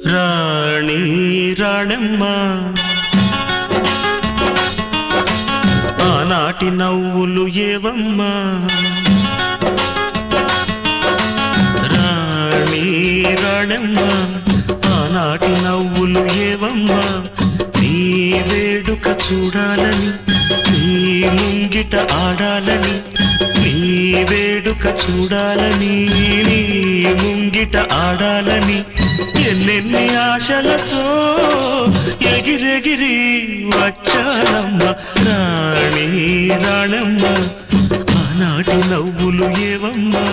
రాణి రాణమ్మ ఆనాటి నవ్వులు ఏవమ్మా రాణి రాణమ్మ ఆనాటి నవ్వులు ఏవమ్మా నీ వేడుక చూడాలని నీ ముంగిట ఆడాలని నీ వేడుక చూడాలని నీ ముంగిట ఆడాలని ఎన్నెన్ని ఆశలతో ఎగిరెగిరి వచ్చానమ్మ రాణి రాణమ్మ ఆనాటి నవ్వులు ఏవమ్మా